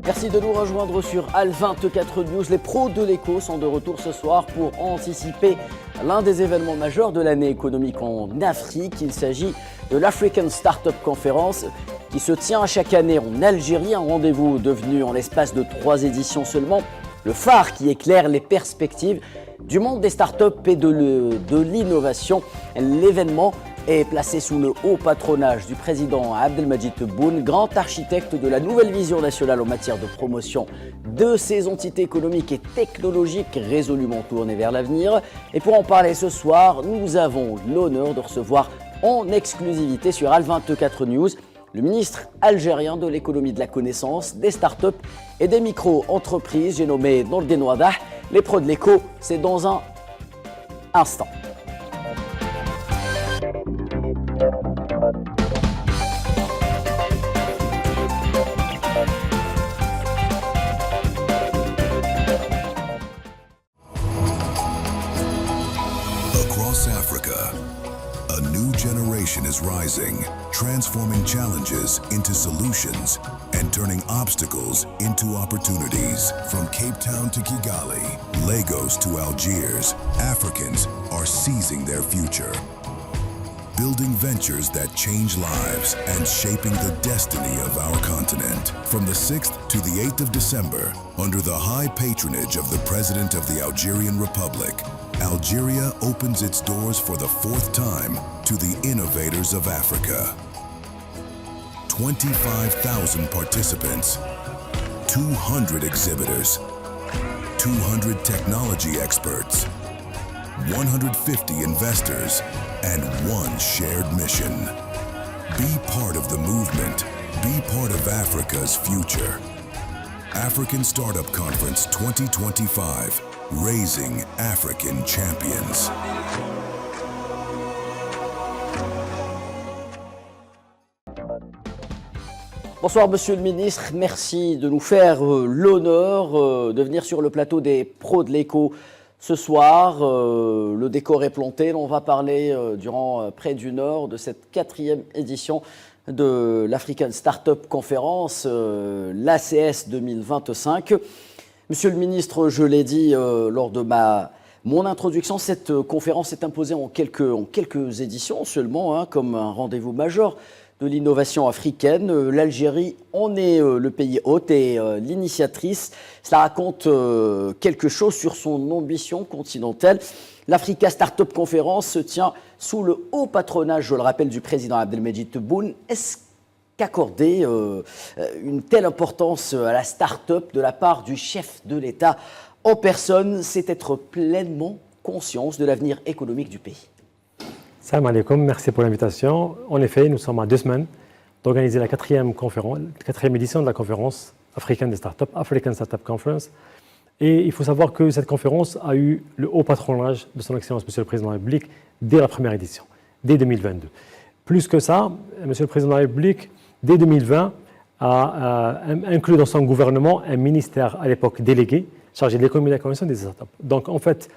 Merci de nous rejoindre sur Al24 News. Les pros de l'éco sont de retour ce soir pour anticiper l'un des événements majeurs de l'année économique en Afrique. Il s'agit de l'African Startup Conference qui se tient chaque année en Algérie. Un rendez-vous devenu en l'espace de 3 éditions seulement le phare qui éclaire les perspectives du monde des startups et de l'innovation. L'événement est placé sous le haut patronage du président Abdelmadjid Tebboune, grand architecte de la nouvelle vision nationale en matière de promotion de ces entités économiques et technologiques résolument tournées vers l'avenir. Et pour en parler ce soir, nous avons l'honneur de recevoir en exclusivité sur Al24 News le ministre algérien de l'économie de la connaissance, des startups et des micro-entreprises. J'ai nommé Nordin Wadah. Les pros de l'éco, c'est dans un instant. Across Africa, a new generation is rising, transforming challenges into solutions and turning obstacles into opportunities. From Cape Town to Kigali, Lagos to Algiers, Africans are seizing their future, building ventures that change lives and shaping the destiny of our continent. From the 6th to the 8th of December, under the high patronage of the President of the Algerian Republic, Algeria opens its doors for the 4th time to the innovators of Africa. 25,000 participants, 200 exhibitors, 200 technology experts, 150 investors, and one shared mission. Be part of the movement. Be part of Africa's future. African Startup Conference 2025, Raising African Champions. Bonsoir Monsieur le Ministre, merci de nous faire l'honneur de venir sur le plateau des pros de l'éco ce soir. Le décor est planté, on va parler durant près d'une heure de cette 4e édition de l'African Startup Conference, l'ACS 2025. Monsieur le Ministre, je l'ai dit lors de mon introduction, cette conférence s'est imposée en quelques éditions seulement, comme un rendez-vous majeur de l'innovation africaine. L'Algérie en est le pays hôte et l'initiatrice. Cela raconte quelque chose sur son ambition continentale. L'Africa Startup Conference se tient sous le haut patronage, je le rappelle, du président Abdelmadjid Tebboune. Est-ce qu'accorder une telle importance à la start-up de la part du chef de l'État en personne, c'est être pleinement conscience de l'avenir économique du pays? Salam alaikum, merci pour l'invitation. En effet, nous sommes à 2 semaines d'organiser la 4e édition de la conférence africaine des startups, African Startup Conference. Et il faut savoir que cette conférence a eu le haut patronage de son Excellence, Monsieur le Président de la République, dès la première édition, dès 2022. Plus que ça, Monsieur le Président de la République, dès 2020, a inclus dans son gouvernement un ministère à l'époque délégué, chargé de l'économie de la connaissance des startups. Donc en fait,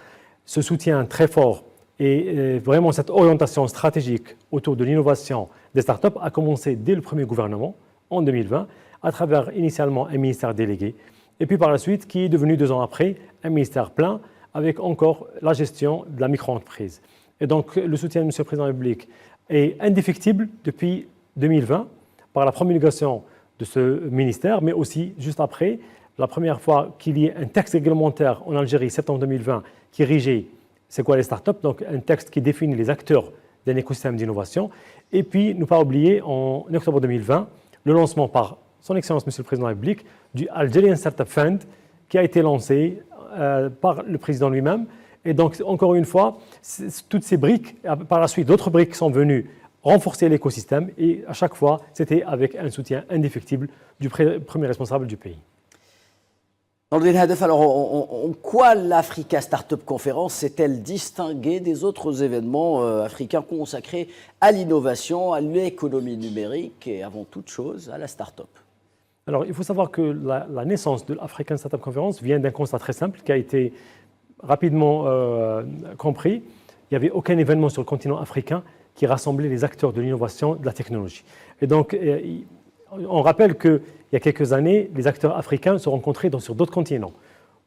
ce soutien très fort et vraiment cette orientation stratégique autour de l'innovation des startups a commencé dès le premier gouvernement, en 2020, à travers initialement un ministère délégué, et puis par la suite, qui est devenu 2 ans après, un ministère plein, avec encore la gestion de la micro-entreprise. Et donc le soutien de M. le Président de la République est indéfectible depuis 2020, par la promulgation de ce ministère, mais aussi juste après, la première fois qu'il y ait un texte réglementaire en Algérie, septembre 2020, qui régeait c'est quoi les startups, donc un texte qui définit les acteurs d'un écosystème d'innovation. Et puis, ne pas oublier, en octobre 2020, le lancement par son Excellence, Monsieur le Président de la République, du Algerian Startup Fund, qui a été lancé par le Président lui-même. Et donc, encore une fois, toutes ces briques, par la suite, d'autres briques sont venues renforcer l'écosystème. Et à chaque fois, c'était avec un soutien indéfectible du premier responsable du pays. Alors, en quoi l'Africa Startup Conference s'est-elle distinguée des autres événements africains consacrés à l'innovation, à l'économie numérique et avant toute chose à la start-up? Alors, il faut savoir que la naissance de l'African Startup Conference vient d'un constat très simple qui a été rapidement compris. Il n'y avait aucun événement sur le continent africain qui rassemblait les acteurs de l'innovation, de la technologie. Et donc, on rappelle qu'il y a quelques années, les acteurs africains se rencontraient sur d'autres continents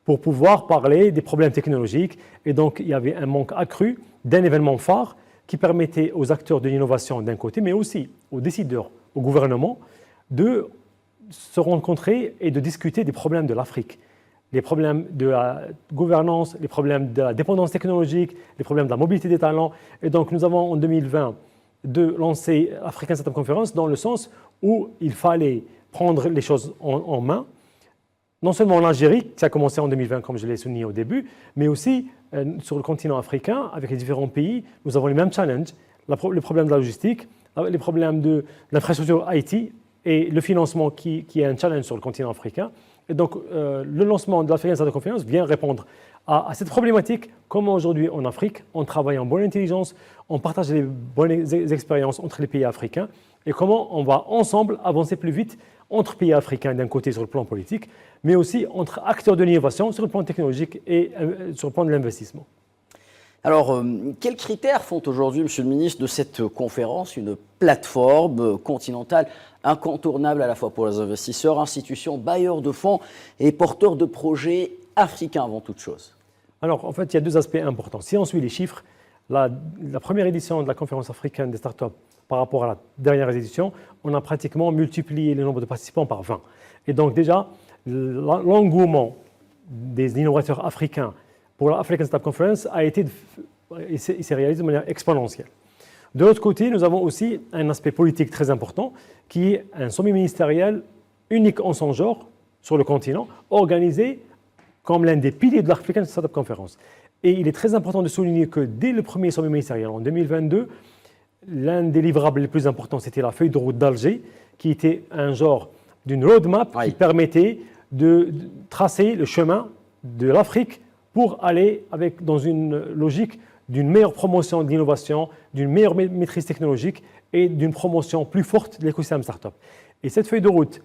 pour pouvoir parler des problèmes technologiques. Et donc, il y avait un manque accru d'un événement phare qui permettait aux acteurs de l'innovation d'un côté, mais aussi aux décideurs, au gouvernement, de se rencontrer et de discuter des problèmes de l'Afrique, les problèmes de la gouvernance, les problèmes de la dépendance technologique, les problèmes de la mobilité des talents. Et donc, nous avons en 2020 lancé l'African Startup Conference dans le sens où il fallait prendre les choses en main, non seulement en Algérie, qui a commencé en 2020, comme je l'ai souligné au début, mais aussi sur le continent africain, avec les différents pays. Nous avons les mêmes challenges, le problème de la logistique, les problèmes de l'infrastructure IT, et le financement qui est un challenge sur le continent africain. Et donc, le lancement de l'African Startup Conference vient répondre à cette problématique. Comment aujourd'hui en Afrique, on travaille en bonne intelligence, on partage les bonnes expériences entre les pays africains et comment on va ensemble avancer plus vite entre pays africains d'un côté sur le plan politique, mais aussi entre acteurs de l'innovation sur le plan technologique et sur le plan de l'investissement. Alors, quels critères font aujourd'hui, Monsieur le Ministre, de cette conférence une plateforme continentale incontournable à la fois pour les investisseurs, institutions, bailleurs de fonds et porteurs de projets africains avant toute chose? Alors, en fait, il y a deux aspects importants. Si on suit les chiffres, la première édition de la conférence africaine des startups par rapport à la dernière édition, on a pratiquement multiplié le nombre de participants par 20. Et donc déjà, l'engouement des innovateurs africains pour l'African Startup Conference s'est réalisé de manière exponentielle. De l'autre côté, nous avons aussi un aspect politique très important qui est un sommet ministériel unique en son genre sur le continent, organisé comme l'un des piliers de l'African Startup Conference. Et il est très important de souligner que dès le premier sommet ministériel en 2022, l'un des livrables les plus importants, c'était la feuille de route d'Alger, qui était un genre d'une roadmap qui permettait de tracer le chemin de l'Afrique pour aller dans une logique d'une meilleure promotion de l'innovation, d'une meilleure maîtrise technologique et d'une promotion plus forte de l'écosystème startup. Et cette feuille de route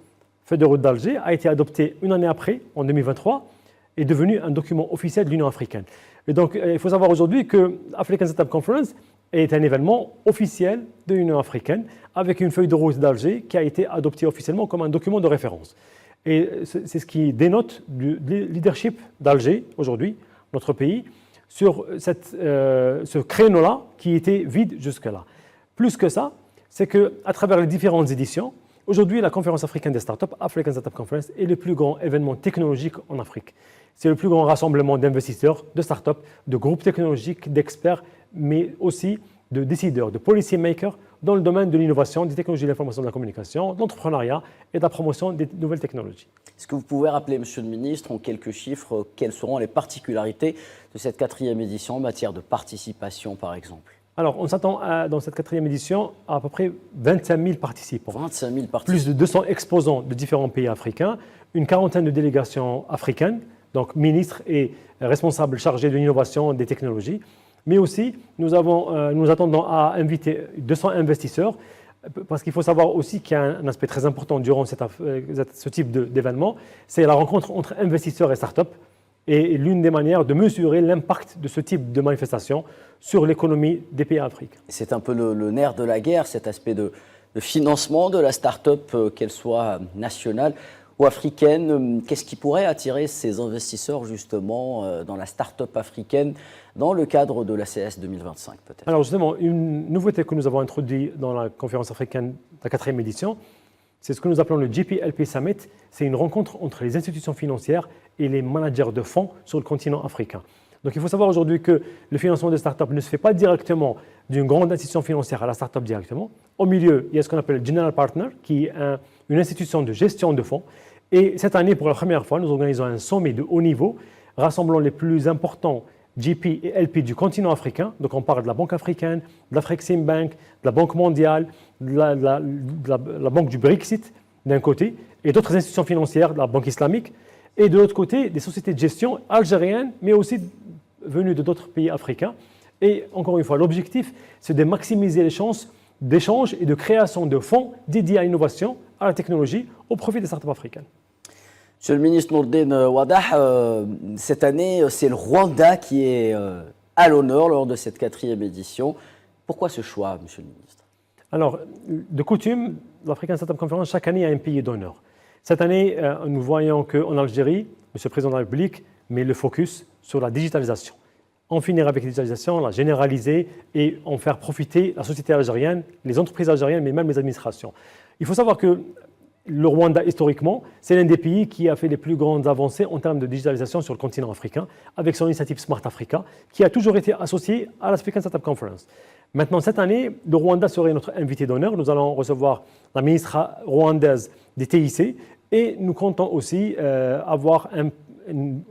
d'Alger, a été adoptée une année après, en 2023, et est devenue un document officiel de l'Union africaine. Et donc, il faut savoir aujourd'hui que l'African Startup Conference est un événement officiel de l'Union africaine avec une feuille de route d'Alger qui a été adoptée officiellement comme un document de référence. Et c'est ce qui dénote du leadership d'Alger aujourd'hui, notre pays, sur ce créneau-là qui était vide jusque-là. Plus que ça, c'est qu'à travers les différentes éditions, aujourd'hui, la conférence africaine des startups, African Startup Conference, est le plus grand événement technologique en Afrique. C'est le plus grand rassemblement d'investisseurs, de startups, de groupes technologiques, d'experts, mais aussi de décideurs, de policy makers dans le domaine de l'innovation, des technologies de l'information et de la communication, de l'entrepreneuriat et de la promotion des nouvelles technologies. Est-ce que vous pouvez rappeler, Monsieur le Ministre, en quelques chiffres, quelles seront les particularités de cette 4e édition en matière de participation, par exemple? Alors, on s'attend dans cette 4e édition à peu près 25 000 participants. 25 000 participants. Plus de 200 exposants de différents pays africains, une quarantaine de délégations africaines, donc ministres et responsables chargés de l'innovation et des technologies. Mais aussi, nous attendons à inviter 200 investisseurs, parce qu'il faut savoir aussi qu'il y a un aspect très important durant ce type d'événement, c'est la rencontre entre investisseurs et startups. Et l'une des manières de mesurer l'impact de ce type de manifestation sur l'économie des pays africains. C'est un peu le nerf de la guerre, cet aspect de financement de la start-up, qu'elle soit nationale ou africaine. Qu'est-ce qui pourrait attirer ces investisseurs justement dans la start-up africaine dans le cadre de l'ACS 2025 peut-être? Alors justement, une nouveauté que nous avons introduite dans la conférence africaine de la 4e édition, c'est ce que nous appelons le GPLP Summit. C'est une rencontre entre les institutions financières et les managers de fonds sur le continent africain. Donc il faut savoir aujourd'hui que le financement de start-up ne se fait pas directement d'une grande institution financière à la start-up directement. Au milieu, il y a ce qu'on appelle le General Partner, qui est une institution de gestion de fonds. Et cette année, pour la première fois, nous organisons un sommet de haut niveau rassemblant les plus importants GP et LP du continent africain. Donc on parle de la Banque africaine, de l'Afreximbank, de la Banque mondiale, de la Banque du Brexit d'un côté, et d'autres institutions financières, de la Banque islamique, et de l'autre côté, des sociétés de gestion algériennes, mais aussi venues de d'autres pays africains. Et encore une fois, l'objectif, c'est de maximiser les chances d'échange et de création de fonds dédiés à l'innovation à la technologie au profit des startups africaines. Monsieur le ministre Nourdine Waddah, cette année, c'est le Rwanda qui est à l'honneur lors de cette 4e édition. Pourquoi ce choix, monsieur le ministre? Alors, de coutume, l'African Startup Conference, chaque année, a un pays d'honneur. Cette année, nous voyons qu'en Algérie, monsieur le président de la République met le focus sur la digitalisation. En finir avec la digitalisation, la généraliser et en faire profiter la société algérienne, les entreprises algériennes, mais même les administrations. Il faut savoir que le Rwanda, historiquement, c'est l'un des pays qui a fait les plus grandes avancées en termes de digitalisation sur le continent africain, avec son initiative Smart Africa, qui a toujours été associée à l'African Startup Conference. Maintenant, cette année, le Rwanda serait notre invité d'honneur. Nous allons recevoir la ministre rwandaise des TIC et nous comptons aussi avoir une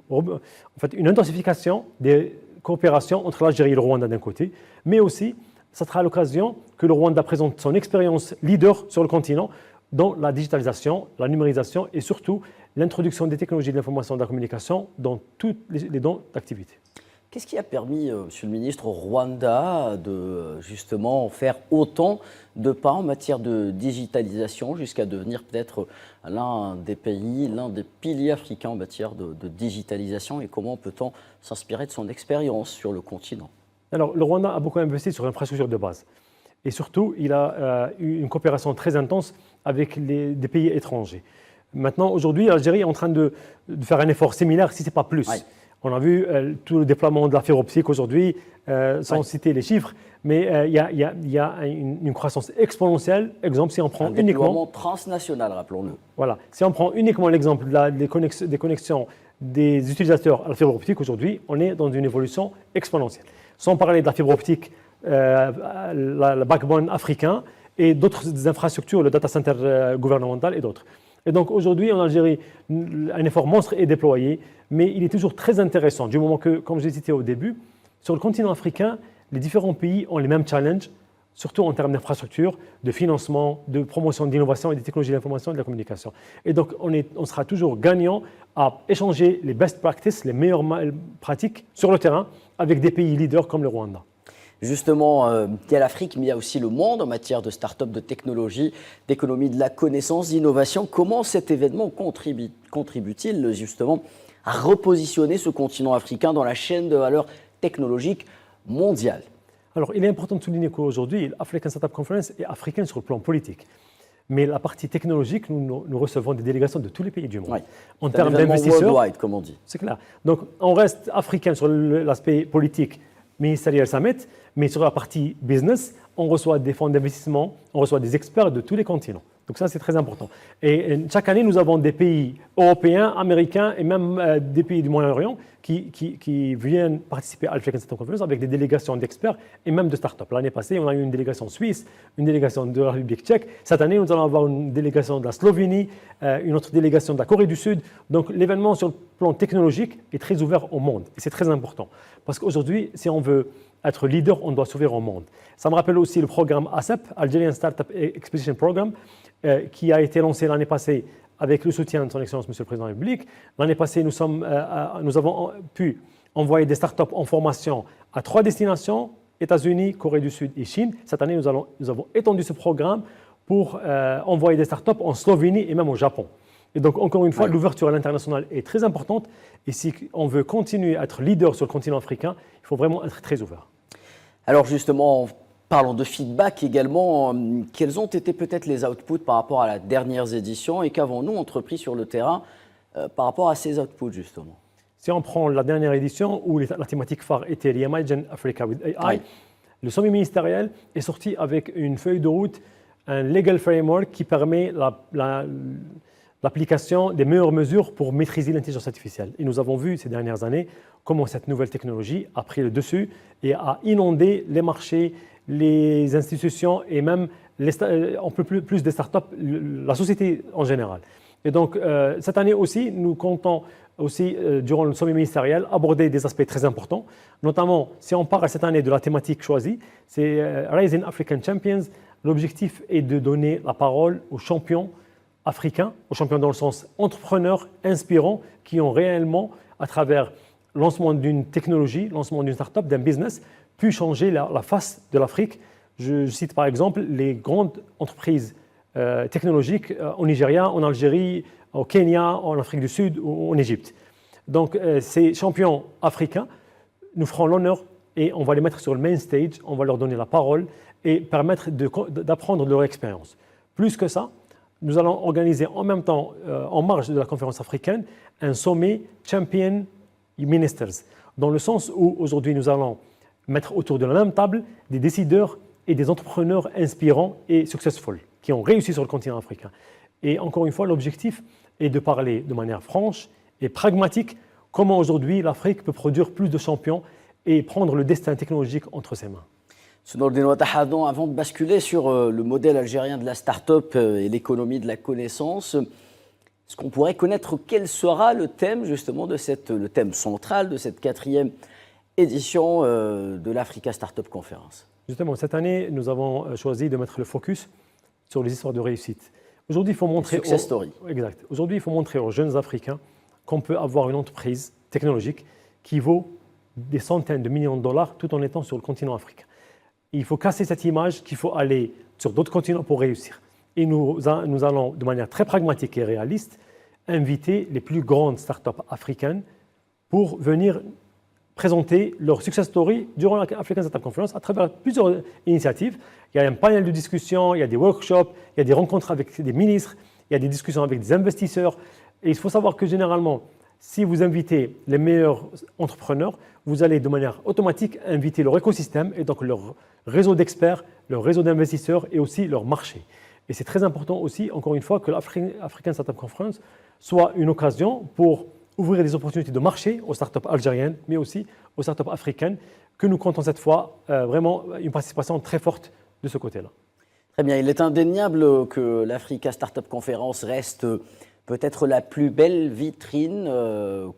intensification des coopérations entre l'Algérie et le Rwanda d'un côté, mais aussi, ça sera l'occasion que le Rwanda présente son expérience leader sur le continent dans la digitalisation, la numérisation et surtout l'introduction des technologies de l'information et de la communication dans tous les dons d'activité. Qu'est-ce qui a permis, monsieur le ministre, au Rwanda de justement faire autant de pas en matière de digitalisation jusqu'à devenir peut-être l'un des pays, l'un des piliers africains en matière de digitalisation, et comment peut-on s'inspirer de son expérience sur le continent? Alors, le Rwanda a beaucoup investi sur l'infrastructure de base. Et surtout, il a eu une coopération très intense avec des pays étrangers. Maintenant, aujourd'hui, l'Algérie est en train de faire un effort similaire, si ce n'est pas plus. Oui. On a vu tout le déploiement de la fibre optique aujourd'hui, sans citer les chiffres, mais il y a une croissance exponentielle. Exemple, si on prend un déploiement transnational, rappelons-le. Voilà. Si on prend uniquement l'exemple des connexions des utilisateurs à la fibre optique aujourd'hui, on est dans une évolution exponentielle. Sans parler de la fibre optique, le backbone africain et d'autres infrastructures, le data center gouvernemental et d'autres. Et donc aujourd'hui, en Algérie, un effort monstre est déployé, mais il est toujours très intéressant, du moment que, comme je l'ai cité au début, sur le continent africain, les différents pays ont les mêmes challenges, surtout en termes d'infrastructures, de financement, de promotion d'innovation et des technologies de l'information et de la communication. Et donc, on sera toujours gagnant à échanger les best practices, les meilleures pratiques sur le terrain avec des pays leaders comme le Rwanda. Justement, il y a l'Afrique, mais il y a aussi le monde en matière de start-up, de technologie, d'économie de la connaissance, d'innovation. Comment cet événement contribue-t-il justement à repositionner ce continent africain dans la chaîne de valeur technologique mondiale? Alors, il est important de souligner qu'aujourd'hui, l'African Startup Conference est africaine sur le plan politique. Mais la partie technologique, nous recevons des délégations de tous les pays du monde. Oui. En termes d'investisseurs, worldwide, comme on dit. C'est clair. Donc, on reste africain sur l'aspect politique, ministériel summit, mais sur la partie business, on reçoit des fonds d'investissement, on reçoit des experts de tous les continents. Donc ça, c'est très important. Et chaque année, nous avons des pays européens, américains et même des pays du Moyen-Orient qui viennent participer à l'African Startup Conference avec des délégations d'experts et même de start-up. L'année passée, on a eu une délégation suisse, une délégation de la République tchèque. Cette année, nous allons avoir une délégation de la Slovénie, une autre délégation de la Corée du Sud. Donc l'événement sur le plan technologique est très ouvert au monde. Et c'est très important. Parce qu'aujourd'hui, si on veut être leader, on doit s'ouvrir au monde. Ça me rappelle aussi le programme ASEP, Algerian Startup Exposition Program, qui a été lancé l'année passée avec le soutien de son Excellence Monsieur le Président de la République. L'année passée, nous avons pu envoyer des startups en formation à 3 destinations, États-Unis, Corée du Sud et Chine. Cette année, nous avons étendu ce programme pour envoyer des startups en Slovénie et même au Japon. Et donc, encore une fois, l'ouverture à l'international est très importante. Et si on veut continuer à être leader sur le continent africain, il faut vraiment être très ouvert. Alors justement, parlons de feedback également. Quels ont été peut-être les outputs par rapport à la dernière édition et qu'avons-nous entrepris sur le terrain par rapport à ces outputs justement? Si on prend la dernière édition où la thématique phare était Reimagine Africa with AI, le sommet ministériel est sorti avec une feuille de route, un legal framework qui permet l'application des meilleures mesures pour maîtriser l'intelligence artificielle. Et nous avons vu ces dernières années comment cette nouvelle technologie a pris le dessus et a inondé les marchés, les institutions et même un peu plus des startups, la société en général. Et donc, cette année aussi, nous comptons aussi, durant le sommet ministériel, aborder des aspects très importants. Notamment, si on parle cette année de la thématique choisie, c'est Raising African Champions. L'objectif est de donner la parole aux champions africains, aux champions dans le sens entrepreneurs, inspirants, qui ont réellement, à travers le lancement d'une technologie, lancement d'une start-up, d'un business, pu changer la face de l'Afrique. Je cite par exemple les grandes entreprises technologiques au Nigeria, en Algérie, au Kenya, en Afrique du Sud ou en Égypte. Donc ces champions africains nous feront l'honneur et on va les mettre sur le main stage, on va leur donner la parole et permettre d'apprendre de leur expérience. Plus que ça, nous allons organiser en même temps, en marge de la conférence africaine, un sommet Champion Ministers, dans le sens où aujourd'hui nous allons mettre autour de la même table des décideurs et des entrepreneurs inspirants et successful, qui ont réussi sur le continent africain. Et encore une fois, l'objectif est de parler de manière franche et pragmatique comment aujourd'hui l'Afrique peut produire plus de champions et prendre le destin technologique entre ses mains. Avant de basculer sur le modèle algérien de la start-up et l'économie de la connaissance, est-ce qu'on pourrait connaître quel sera le thème justement le thème central de cette 4e édition de l'Africa Startup Conference? Justement, cette année, nous avons choisi de mettre le focus sur les histoires de réussite. Aujourd'hui, il faut montrer Exact. Aujourd'hui, il faut montrer aux jeunes Africains qu'on peut avoir une entreprise technologique qui vaut des centaines de millions de dollars tout en étant sur le continent africain. Il faut casser cette image qu'il faut aller sur d'autres continents pour réussir. Et nous allons, de manière très pragmatique et réaliste, inviter les plus grandes startups africaines pour venir présenter leur success story durant la African Startup Conference à travers plusieurs initiatives. Il y a un panel de discussion, il y a des workshops, il y a des rencontres avec des ministres, il y a des discussions avec des investisseurs. Et il faut savoir que généralement, si vous invitez les meilleurs entrepreneurs, vous allez de manière automatique inviter leur écosystème et donc leur réseau d'experts, leur réseau d'investisseurs et aussi leur marché. Et c'est très important aussi, encore une fois, que l'African Startup Conference soit une occasion pour ouvrir des opportunités de marché aux startups algériennes, mais aussi aux startups africaines, que nous comptons cette fois vraiment une participation très forte de ce côté-là. Très bien, il est indéniable que l'Africa Startup Conference reste peut-être la plus belle vitrine,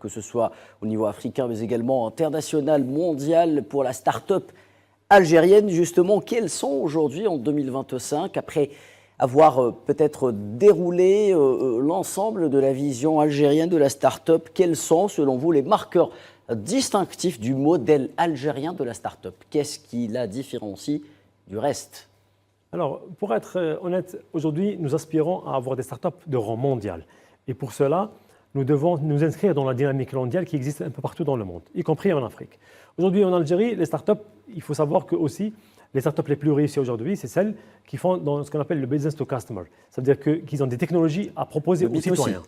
que ce soit au niveau africain, mais également international, mondial, pour la start-up algérienne. Justement, quels sont aujourd'hui, en 2025, après avoir peut-être déroulé l'ensemble de la vision algérienne de la start-up, quels sont, selon vous, les marqueurs distinctifs du modèle algérien de la start-up? Qu'est-ce qui la différencie du reste? Alors, pour être honnête, aujourd'hui, nous aspirons à avoir des startups de rang mondial. Et pour cela, nous devons nous inscrire dans la dynamique mondiale qui existe un peu partout dans le monde, y compris en Afrique. Aujourd'hui, en Algérie, les startups, il faut savoir que aussi, les startups les plus réussies aujourd'hui, c'est celles qui font dans ce qu'on appelle le business to customer. Ça veut dire qu'ils ont des technologies à proposer aux citoyens.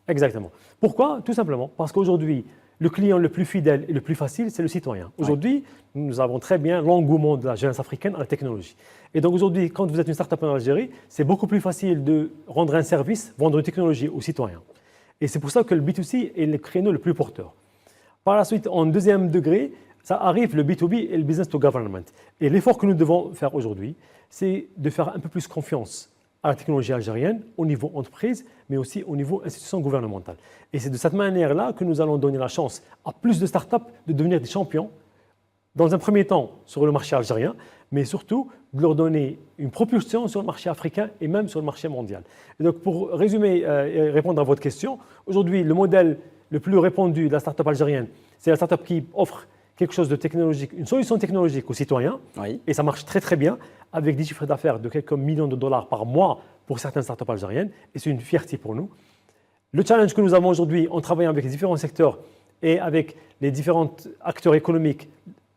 Exactement. Pourquoi? Tout simplement parce qu'aujourd'hui, le client le plus fidèle et le plus facile, c'est le citoyen. Aujourd'hui, nous avons très bien l'engouement de la jeunesse africaine à la technologie. Et donc aujourd'hui, quand vous êtes une start-up en Algérie, c'est beaucoup plus facile de rendre un service, vendre une technologie aux citoyens. Et c'est pour ça que le B2C est le créneau le plus porteur. Par la suite, en deuxième degré, ça arrive le B2B et le business to government. Et l'effort que nous devons faire aujourd'hui, c'est de faire un peu plus confiance à la technologie algérienne au niveau entreprise, mais aussi au niveau institution gouvernementale. Et c'est de cette manière-là que nous allons donner la chance à plus de startups de devenir des champions, dans un premier temps sur le marché algérien, mais surtout de leur donner une propulsion sur le marché africain et même sur le marché mondial. Et donc pour résumer et répondre à votre question, aujourd'hui le modèle le plus répandu de la startup algérienne, c'est la startup qui offre quelque chose de technologique, une solution technologique aux citoyens, et ça marche très très bien, avec des chiffres d'affaires de quelques millions de dollars par mois pour certaines startups algériennes, et c'est une fierté pour nous. Le challenge que nous avons aujourd'hui en travaillant avec les différents secteurs et avec les différents acteurs économiques,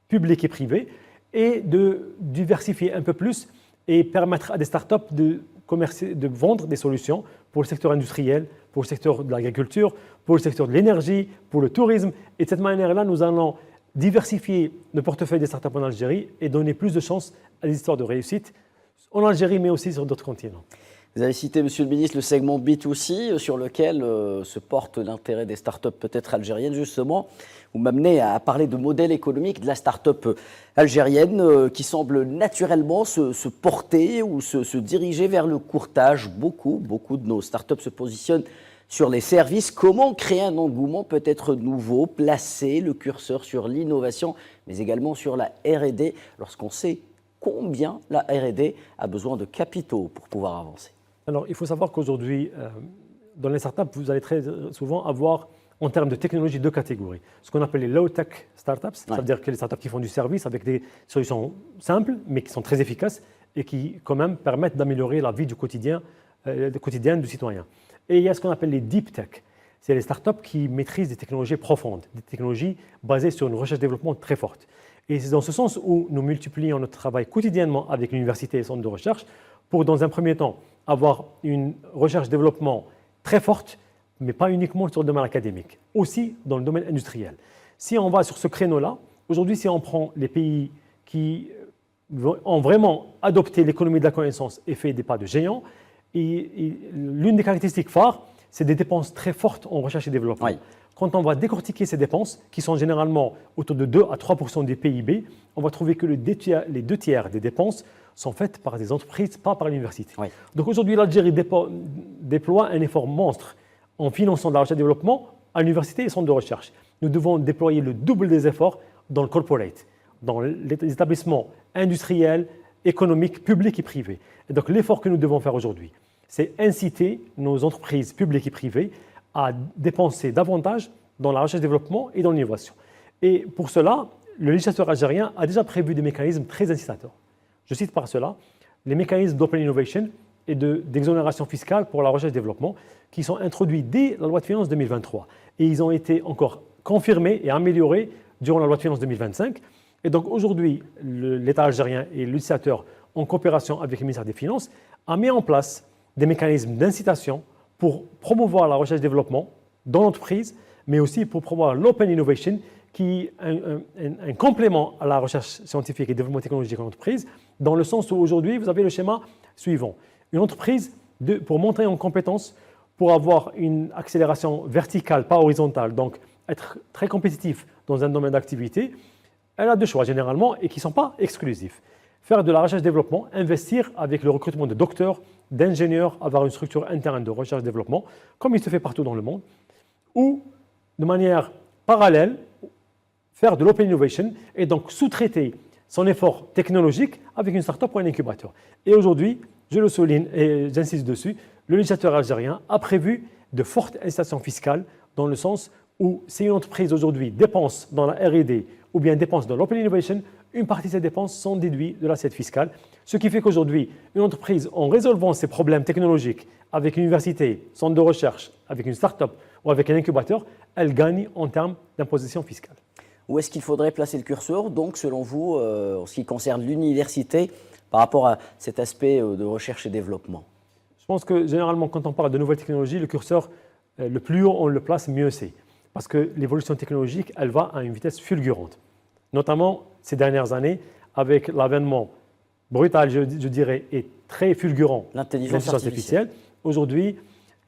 publics et privés, est de diversifier un peu plus et permettre à des startups de vendre des solutions pour le secteur industriel, pour le secteur de l'agriculture, pour le secteur de l'énergie, pour le tourisme. Et de cette manière-là, nous allons diversifier le portefeuille des startups en Algérie et donner plus de chances à des histoires de réussite en Algérie, mais aussi sur d'autres continents. Vous avez cité, Monsieur le Ministre, le segment B2C sur lequel se porte l'intérêt des startups peut-être algériennes, justement. Vous m'amenez à parler de modèle économique de la start-up algérienne qui semble naturellement se porter ou se diriger vers le courtage. Beaucoup de nos startups se positionnent sur les services. Comment créer un engouement peut-être nouveau, placer le curseur sur l'innovation, mais également sur la R&D, lorsqu'on sait combien la R&D a besoin de capitaux pour pouvoir avancer? Alors, il faut savoir qu'aujourd'hui, dans les startups, vous allez très souvent avoir, en termes de technologie, deux catégories. Ce qu'on appelle les low-tech startups, c'est-à-dire que les startups qui font du service avec des solutions simples, mais qui sont très efficaces et qui, quand même, permettent d'améliorer la vie du quotidien quotidienne du citoyen. Et il y a ce qu'on appelle les deep tech. C'est les startups qui maîtrisent des technologies profondes, des technologies basées sur une recherche-développement très forte. Et c'est dans ce sens où nous multiplions notre travail quotidiennement avec l'université et les centres de recherche pour, dans un premier temps, avoir une recherche-développement très forte, mais pas uniquement sur le domaine académique, aussi dans le domaine industriel. Si on va sur ce créneau-là, aujourd'hui, si on prend les pays qui ont vraiment adopté l'économie de la connaissance et fait des pas de géant, l'une des caractéristiques phares, c'est des dépenses très fortes en recherche et développement. Oui. Quand on va décortiquer ces dépenses, qui sont généralement autour de 2 à 3% du PIB, on va trouver que les 2 tiers des dépenses sont faites par des entreprises, pas par l'université. Oui. Donc aujourd'hui, l'Algérie déploie un effort monstre en finançant de la recherche et développement à l'université et centres de recherche. Nous devons déployer le double des efforts dans le corporate, dans les établissements industriels, économiques, publics et privés. Et donc l'effort que nous devons faire aujourd'hui, c'est inciter nos entreprises publiques et privées à dépenser davantage dans la recherche et développement et dans l'innovation. Et pour cela, le législateur algérien a déjà prévu des mécanismes très incitateurs. Je cite par cela les mécanismes d'open innovation et d'exonération fiscale pour la recherche et développement qui sont introduits dès la loi de finances 2023. Et ils ont été encore confirmés et améliorés durant la loi de finances 2025. Et donc aujourd'hui, l'État algérien et le législateur, en coopération avec le ministère des Finances, a mis en place des mécanismes d'incitation pour promouvoir la recherche et développement dans l'entreprise, mais aussi pour promouvoir l'open innovation, qui est un complément à la recherche scientifique et développement technologique en entreprise, dans le sens où aujourd'hui, vous avez le schéma suivant. Une entreprise, pour monter en compétences, pour avoir une accélération verticale, pas horizontale, donc être très compétitif dans un domaine d'activité, elle a 2 choix généralement et qui ne sont pas exclusifs. Faire de la recherche-développement, investir avec le recrutement de docteurs, d'ingénieurs, avoir une structure interne de recherche-développement, comme il se fait partout dans le monde, ou de manière parallèle, faire de l'open innovation et donc sous-traiter son effort technologique avec une start-up ou un incubateur. Et aujourd'hui, je le souligne et j'insiste dessus, le législateur algérien a prévu de fortes incitations fiscales dans le sens où si une entreprise aujourd'hui dépense dans la R&D ou bien dépense dans l'open innovation, une partie de ces dépenses sont déduites de l'assiette fiscale. Ce qui fait qu'aujourd'hui, une entreprise, en résolvant ses problèmes technologiques avec une université, centre de recherche, avec une start-up ou avec un incubateur, elle gagne en termes d'imposition fiscale. Où est-ce qu'il faudrait placer le curseur, donc, selon vous, en ce qui concerne l'université, par rapport à cet aspect de recherche et développement? Je pense que généralement, quand on parle de nouvelles technologies, le curseur, le plus haut on le place, mieux c'est. Parce que l'évolution technologique, elle va à une vitesse fulgurante. Notamment ces dernières années, avec l'avènement brutal, je dirais, et très fulgurant de l'intelligence artificielle. Aujourd'hui,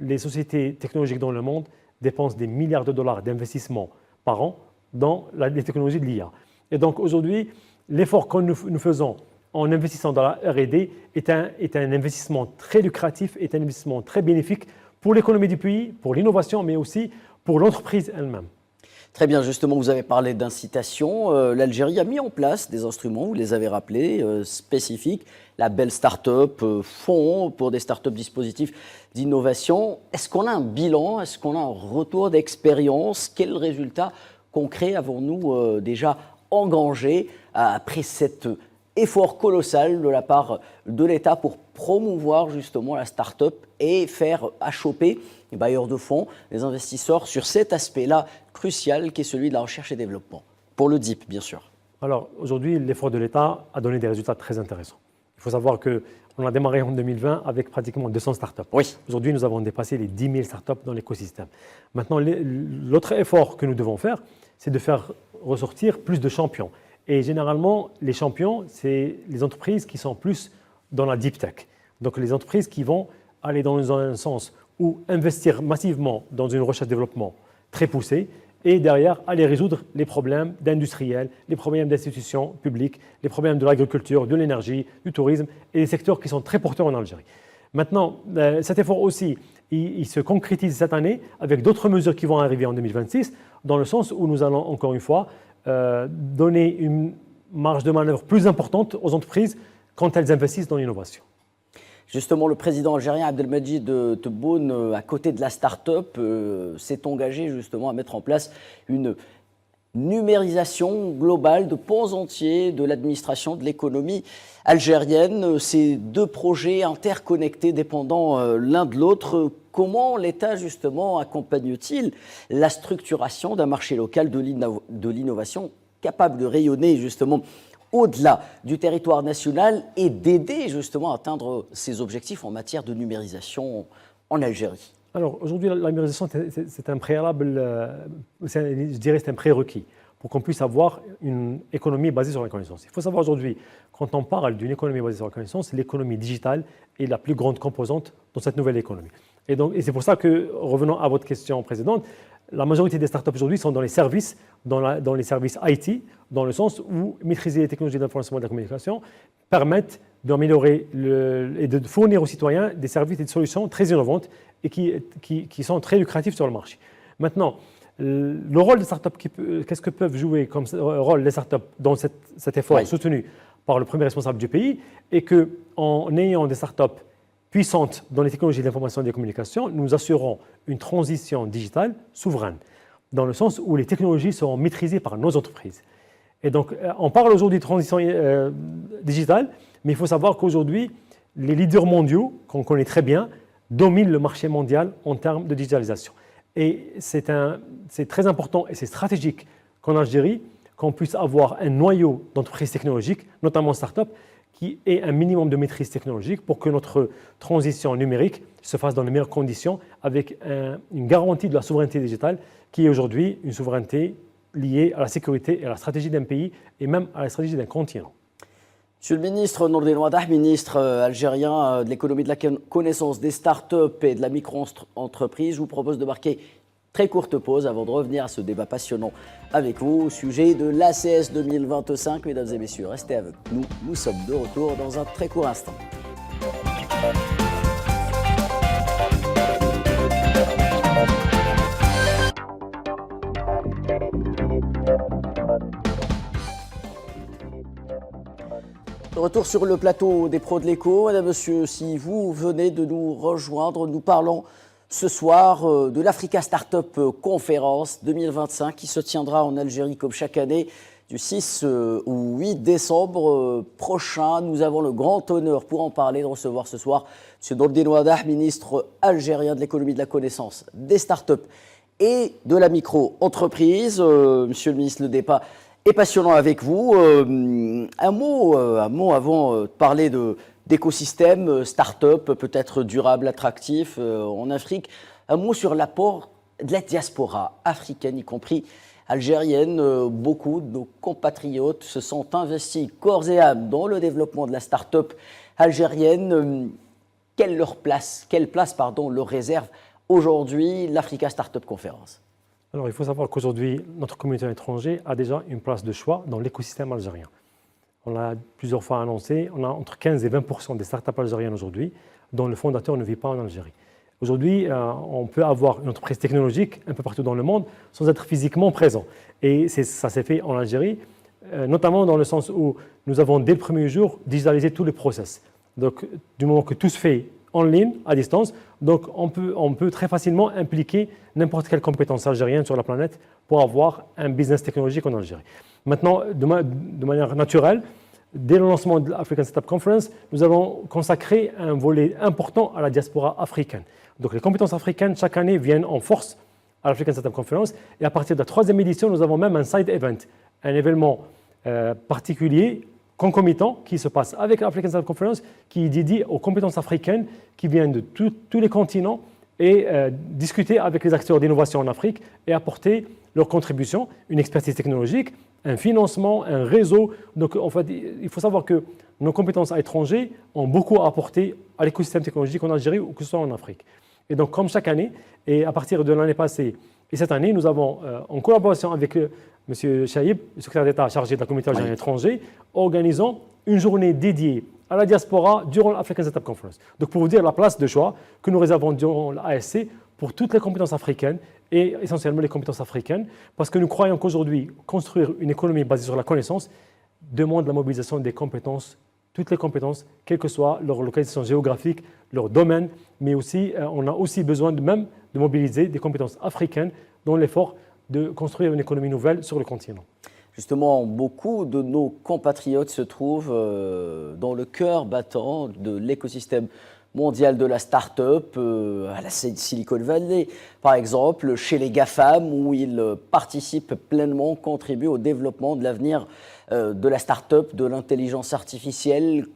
les sociétés technologiques dans le monde dépensent des milliards de dollars d'investissement par an dans les technologies de l'IA. Et donc aujourd'hui, l'effort que nous faisons en investissant dans la R&D est un investissement très lucratif, est un investissement très bénéfique pour l'économie du pays, pour l'innovation, mais aussi pour l'entreprise elle-même. Très bien, justement, vous avez parlé d'incitation. L'Algérie a mis en place des instruments, vous les avez rappelés, spécifiques. La belle start-up, fonds pour des start-up dispositifs d'innovation. Est-ce qu'on a un bilan? Est-ce qu'on a un retour d'expérience? Quels résultats concrets avons-nous déjà engrangés après cet effort colossal de la part de l'État pour promouvoir justement la start-up et faire achoper les bailleurs de fonds, les investisseurs sur cet aspect-là crucial qui est celui de la recherche et développement, pour le DIP bien sûr? Alors aujourd'hui, l'effort de l'État a donné des résultats très intéressants. Il faut savoir qu'on a démarré en 2020 avec pratiquement 200 startups. Oui. Aujourd'hui, nous avons dépassé les 10 000 startups dans l'écosystème. Maintenant, l'autre effort que nous devons faire, c'est de faire ressortir plus de champions. Et généralement, les champions, c'est les entreprises qui sont plus dans la deep tech. Donc les entreprises qui vont aller dans un sens où investir massivement dans une recherche-développement très poussée et derrière aller résoudre les problèmes d'industriels, les problèmes d'institutions publiques, les problèmes de l'agriculture, de l'énergie, du tourisme et des secteurs qui sont très porteurs en Algérie. Maintenant, cet effort aussi, il se concrétise cette année avec d'autres mesures qui vont arriver en 2026, dans le sens où nous allons encore une fois donner une marge de manœuvre plus importante aux entreprises quand elles investissent dans l'innovation. Justement, le président algérien Abdelmadjid Tebboune, à côté de la start-up, s'est engagé justement à mettre en place une numérisation globale de pans entiers de l'administration de l'économie algérienne. Ces deux projets interconnectés, dépendant l'un de l'autre. Comment l'État, justement, accompagne-t-il la structuration d'un marché local de l'innovation capable de rayonner, justement, au-delà du territoire national et d'aider, justement, à atteindre ses objectifs en matière de numérisation en Algérie? Alors aujourd'hui, la numérisation, c'est un préalable, je dirais c'est un prérequis pour qu'on puisse avoir une économie basée sur la connaissance. Il faut savoir aujourd'hui, quand on parle d'une économie basée sur la connaissance, l'économie digitale est la plus grande composante dans cette nouvelle économie. Et c'est pour ça que, revenons à votre question précédente, la majorité des startups aujourd'hui sont dans les services, dans les services IT, dans le sens où maîtriser les technologies de l'information et de la communication permettent d'améliorer et de fournir aux citoyens des services et des solutions très innovantes et qui sont très lucratifs sur le marché. Maintenant, le rôle des startups, qu'est-ce que peuvent jouer comme rôle les startups dans cet effort soutenu par le premier responsable du pays, et qu'en ayant des startups puissantes dans les technologies de l'information et des communications, nous assurons une transition digitale souveraine, dans le sens où les technologies seront maîtrisées par nos entreprises. Et donc, on parle aujourd'hui de transition digitale, mais il faut savoir qu'aujourd'hui, les leaders mondiaux, qu'on connaît très bien, dominent le marché mondial en termes de digitalisation. Et c'est très important et c'est stratégique qu'en Algérie, qu'on puisse avoir un noyau d'entreprises technologiques, notamment start-up, qui ait un minimum de maîtrise technologique pour que notre transition numérique se fasse dans les meilleures conditions, avec une garantie de la souveraineté digitale, qui est aujourd'hui une souveraineté liée à la sécurité et à la stratégie d'un pays et même à la stratégie d'un continent. Monsieur le ministre Nordine Waddah, ministre algérien de l'économie de la connaissance, des start-up et de la micro-entreprise, je vous propose de marquer une très courte pause avant de revenir à ce débat passionnant avec vous au sujet de l'ACS 2025. Mesdames et messieurs, restez avec nous. Nous sommes de retour dans un très court instant. Retour sur le plateau des pros de l'écho. Madame, monsieur, si vous venez de nous rejoindre, nous parlons ce soir de l'Africa Startup Conference 2025 qui se tiendra en Algérie comme chaque année du 6 au 8 décembre prochain. Nous avons le grand honneur pour en parler de recevoir ce soir M. Nordine Waddah, ministre algérien de l'économie de la connaissance, des startups et de la micro-entreprise. Monsieur le ministre, le débat est passionnant avec vous. Un mot avant de parler d'écosystème, start-up, peut-être durable, attractif en Afrique. Un mot sur l'apport de la diaspora africaine, y compris algérienne. Beaucoup de nos compatriotes se sont investis corps et âme dans le développement de la start-up algérienne. Quelle place leur réserve aujourd'hui l'Africa Startup Conference? Alors, il faut savoir qu'aujourd'hui, notre communauté à l'étranger a déjà une place de choix dans l'écosystème algérien. On l'a plusieurs fois annoncé, on a entre 15 et 20% des startups algériennes aujourd'hui dont le fondateur ne vit pas en Algérie. Aujourd'hui, on peut avoir une entreprise technologique un peu partout dans le monde sans être physiquement présent. Et ça s'est fait en Algérie, notamment dans le sens où nous avons dès le premier jour digitalisé tous les process. Donc, du moment que tout se fait en ligne, à distance, donc on peut très facilement impliquer n'importe quelle compétence algérienne sur la planète pour avoir un business technologique en Algérie. Maintenant, de manière naturelle, dès le lancement de l'African Startup Conference, nous avons consacré un volet important à la diaspora africaine. Donc les compétences africaines, chaque année, viennent en force à l'African Startup Conference. Et à partir de la 3e édition, nous avons même un side event, un événement particulier, concomitant, qui se passe avec l'African Startup Conference, qui est dédié aux compétences africaines qui viennent de tous les continents et discuter avec les acteurs d'innovation en Afrique et apporter leur contribution, une expertise technologique, un financement, un réseau. Donc, en fait, il faut savoir que nos compétences à l'étranger ont beaucoup à apporter à l'écosystème technologique en Algérie ou que ce soit en Afrique. Et donc, comme chaque année, et à partir de l'année passée et cette année, nous avons, en collaboration avec M. Chaïb, le secrétaire d'État chargé de la communauté algérienne à l'étranger, organisons une journée dédiée à la diaspora durant l'African Startup Conference. Donc, pour vous dire la place de choix que nous réservons durant l'ASC pour toutes les compétences africaines et essentiellement les compétences africaines, parce que nous croyons qu'aujourd'hui, construire une économie basée sur la connaissance demande la mobilisation des compétences, toutes les compétences, quelle que soit leur localisation géographique, leur domaine, mais aussi, on a aussi besoin de mobiliser des compétences africaines dans l'effort de construire une économie nouvelle sur le continent. Justement, beaucoup de nos compatriotes se trouvent dans le cœur battant de l'écosystème mondial de la start-up, à la Silicon Valley, par exemple, chez les GAFAM, où ils participent pleinement, contribuent au développement de l'avenir de la start-up, de l'intelligence artificielle.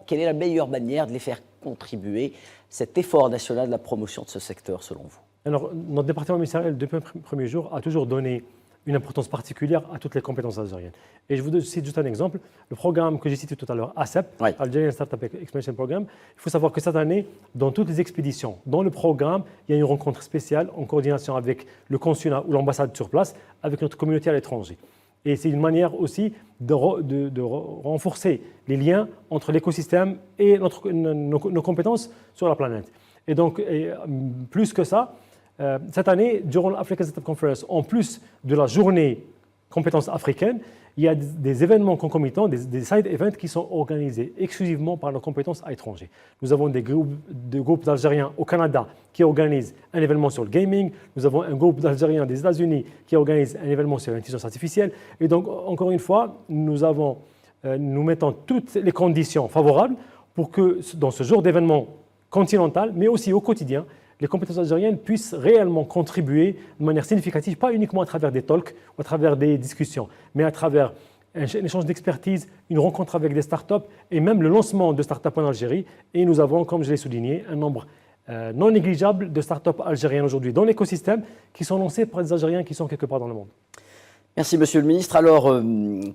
Quelle est la meilleure manière de les faire contribuer cet effort national de la promotion de ce secteur, selon vous? Alors, notre département ministériel, depuis le premier jour, a toujours donné une importance particulière à toutes les compétences algériennes. Et je vous cite juste un exemple. Le programme que j'ai cité tout à l'heure, ASEP, Oui. Algerian Startup Expansion Program, il faut savoir que cette année, dans toutes les expéditions, dans le programme, il y a une rencontre spéciale en coordination avec le consulat ou l'ambassade sur place, avec notre communauté à l'étranger. Et c'est une manière aussi de renforcer les liens entre l'écosystème et nos compétences sur la planète. Et donc, plus que ça, cette année, durant l'African Startup Conference, en plus de la journée compétences africaines, il y a des événements concomitants, des side events qui sont organisés exclusivement par nos compétences à l'étranger. Nous avons des groupes d'Algériens au Canada qui organisent un événement sur le gaming. Nous avons un groupe d'Algériens des États-Unis qui organise un événement sur l'intelligence artificielle. Et donc, encore une fois, nous mettons toutes les conditions favorables pour que dans ce genre d'événement continental, mais aussi au quotidien, les compétences algériennes puissent réellement contribuer de manière significative, pas uniquement à travers des talks ou à travers des discussions, mais à travers un échange d'expertise, une rencontre avec des startups et même le lancement de startups en Algérie. Et nous avons, comme je l'ai souligné, un nombre non négligeable de startups algériennes aujourd'hui dans l'écosystème qui sont lancées par des Algériens qui sont quelque part dans le monde. Merci, Monsieur le Ministre. Alors,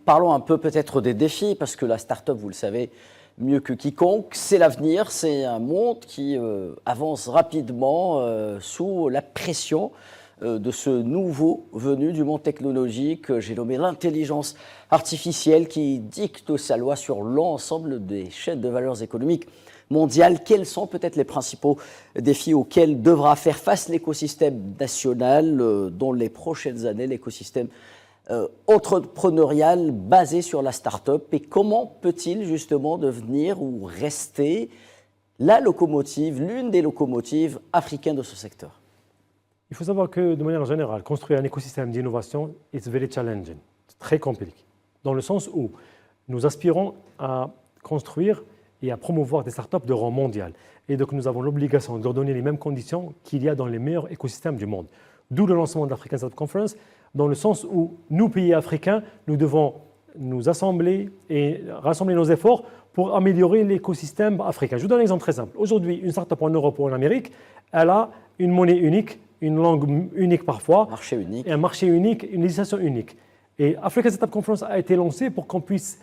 parlons un peu peut-être des défis, parce que la start-up, vous le savez mieux que quiconque, c'est l'avenir, c'est un monde qui avance rapidement sous la pression de ce nouveau venu du monde technologique, j'ai nommé l'intelligence artificielle, qui dicte sa loi sur l'ensemble des chaînes de valeurs économiques mondiales. Quels sont peut-être les principaux défis auxquels devra faire face l'écosystème national dans les prochaines années, l'écosystème entrepreneurial basé sur la start-up, et comment peut-il justement devenir ou rester la locomotive, l'une des locomotives africaines de ce secteur? Il faut savoir que de manière générale, construire un écosystème d'innovation is very challenging, c'est très compliqué, dans le sens où nous aspirons à construire et à promouvoir des startups de rang mondial. Et donc nous avons l'obligation de leur donner les mêmes conditions qu'il y a dans les meilleurs écosystèmes du monde. D'où le lancement de l'African Startup Conference, dans le sens où nous, pays africains, nous devons nous assembler et rassembler nos efforts pour améliorer l'écosystème africain. Je vous donne un exemple très simple. Aujourd'hui, une startup en Europe ou en Amérique, elle a une monnaie unique, une langue unique parfois, marché unique. Et un marché unique, une législation unique. Et African Startup Conference a été lancée pour qu'on puisse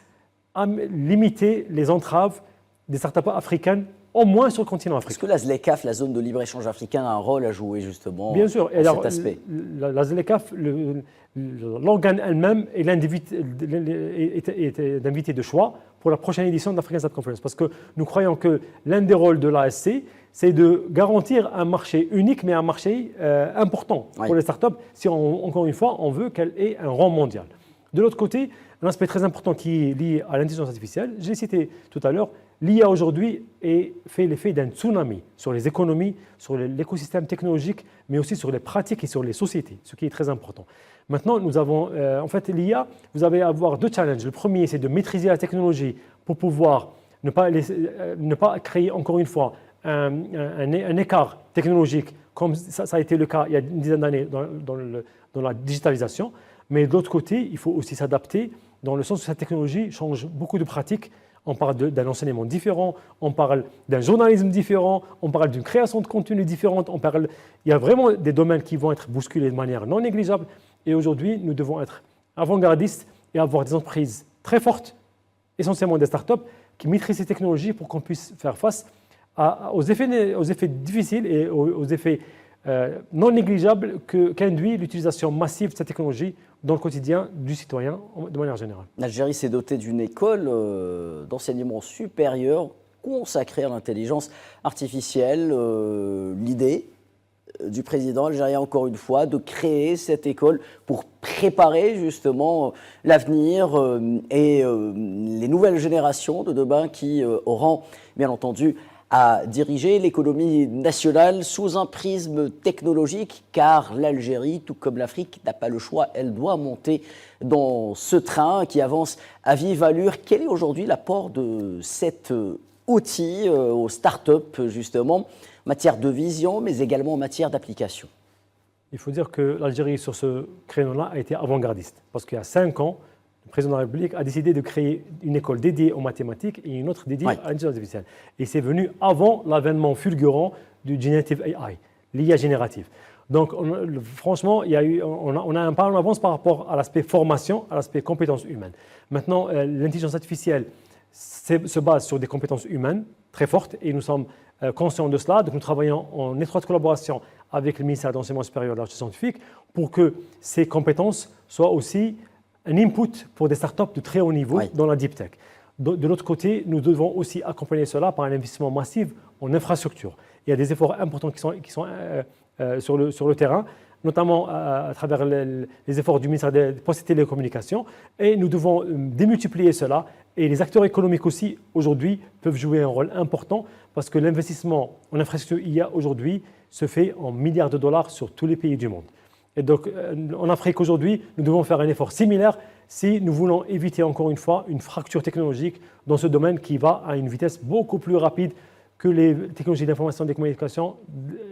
limiter les entraves des startups africaines, au moins sur le continent africain. Est-ce que la ZLECAf, la zone de libre-écéchange africain, a un rôle à jouer justement Bien sûr. Et dans alors, cet aspect? La ZLECAf, l'organe elle-même est l'invité de choix pour la prochaine édition de l'African Startup Conference, parce que nous croyons que l'un des rôles de l'ASC, c'est de garantir un marché unique, mais un marché important pour les startups, si encore une fois, on veut qu'elle ait un rang mondial. De l'autre côté, un aspect très important qui est lié à l'intelligence artificielle, j'ai cité tout à l'heure, l'IA aujourd'hui fait l'effet d'un tsunami sur les économies, sur l'écosystème technologique, mais aussi sur les pratiques et sur les sociétés, ce qui est très important. Maintenant, nous avons, en fait, l'IA, vous allez avoir deux challenges. Le premier, c'est de maîtriser la technologie pour pouvoir ne pas créer, encore une fois, un écart technologique, comme ça a été le cas il y a une dizaine d'années dans la digitalisation. Mais de l'autre côté, il faut aussi s'adapter dans le sens où cette technologie change beaucoup de pratiques. On parle d'un enseignement différent, on parle d'un journalisme différent, on parle d'une création de contenu différente. Il y a vraiment des domaines qui vont être bousculés de manière non négligeable. Et aujourd'hui, nous devons être avant-gardistes et avoir des entreprises très fortes, essentiellement des startups, qui maîtrisent ces technologies pour qu'on puisse faire face aux effets difficiles et aux effets non négligeables qu'induit l'utilisation massive de cette technologie dans le quotidien du citoyen de manière générale. L'Algérie s'est dotée d'une école d'enseignement supérieur consacrée à l'intelligence artificielle. L'idée du président algérien, encore une fois, de créer cette école pour préparer justement l'avenir et les nouvelles générations de demain qui auront, bien entendu, à diriger l'économie nationale sous un prisme technologique, car l'Algérie, tout comme l'Afrique, n'a pas le choix, elle doit monter dans ce train qui avance à vive allure. Quel est aujourd'hui l'apport de cet outil aux startups, justement, en matière de vision, mais également en matière d'application? Il faut dire que l'Algérie, sur ce créneau-là, a été avant-gardiste. Parce qu'il y a 5 ans, le président de la République a décidé de créer une école dédiée aux mathématiques et une autre dédiée à l'intelligence artificielle. Et c'est venu avant l'avènement fulgurant du Generative AI, l'IA générative. Donc, franchement, on a un pas en avance par rapport à l'aspect formation, à l'aspect compétences humaines. Maintenant, l'intelligence artificielle se base sur des compétences humaines très fortes et nous sommes conscients de cela. Donc, nous travaillons en étroite collaboration avec le ministère de l'Enseignement supérieur et de la Recherche scientifique pour que ces compétences soient aussi un input pour des startups de très haut niveau dans la deep tech. De l'autre côté, nous devons aussi accompagner cela par un investissement massif en infrastructure. Il y a des efforts importants qui sont sur le terrain, notamment à travers les efforts du ministère des Postes et Télécommunications. Et nous devons démultiplier cela. Et les acteurs économiques aussi, aujourd'hui, peuvent jouer un rôle important parce que l'investissement en infrastructure IA aujourd'hui se fait en milliards de dollars sur tous les pays du monde. Et donc, en Afrique aujourd'hui, nous devons faire un effort similaire si nous voulons éviter encore une fois une fracture technologique dans ce domaine qui va à une vitesse beaucoup plus rapide que les technologies d'information et des communications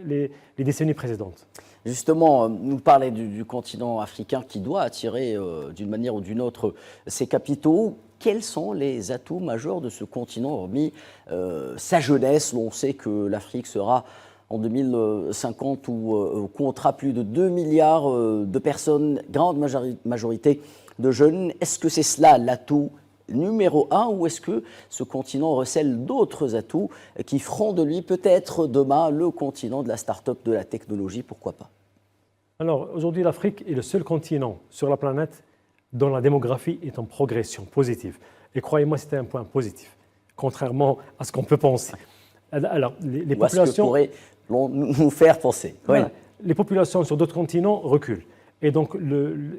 les décennies précédentes. Justement, nous parlez du continent africain qui doit attirer d'une manière ou d'une autre ses capitaux. Quels sont les atouts majeurs de ce continent, hormis sa jeunesse? On sait que l'Afrique sera en 2050 où comptera plus de 2 milliards de personnes, grande majorité de jeunes. Est-ce que c'est cela l'atout numéro 1 ou est-ce que ce continent recèle d'autres atouts qui feront de lui peut-être demain le continent de la start-up, de la technologie, pourquoi pas? Alors aujourd'hui, l'Afrique est le seul continent sur la planète dont la démographie est en progression positive. Et croyez-moi, c'est un point positif, contrairement à ce qu'on peut penser. Alors, les populations... ce que pourrait nous faire penser. Voilà, les populations sur d'autres continents reculent. Et donc,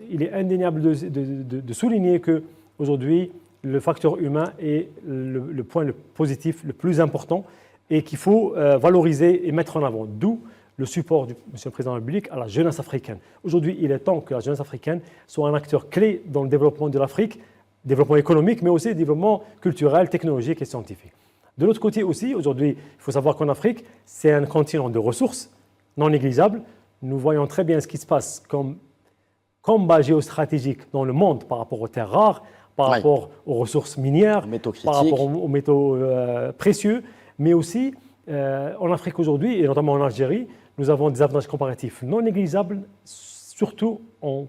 il est indéniable de souligner qu'aujourd'hui, le facteur humain est le point positif le plus important et qu'il faut valoriser et mettre en avant. D'où le support du Monsieur le Président de la République à la jeunesse africaine. Aujourd'hui, il est temps que la jeunesse africaine soit un acteur clé dans le développement de l'Afrique, développement économique, mais aussi développement culturel, technologique et scientifique. De l'autre côté aussi, aujourd'hui, il faut savoir qu'en Afrique, c'est un continent de ressources non négligeables. Nous voyons très bien ce qui se passe comme combat géostratégique dans le monde par rapport aux terres rares, par rapport aux ressources minières, par rapport aux métaux précieux, mais aussi en Afrique aujourd'hui, et notamment en Algérie, nous avons des avantages comparatifs non négligeables, surtout en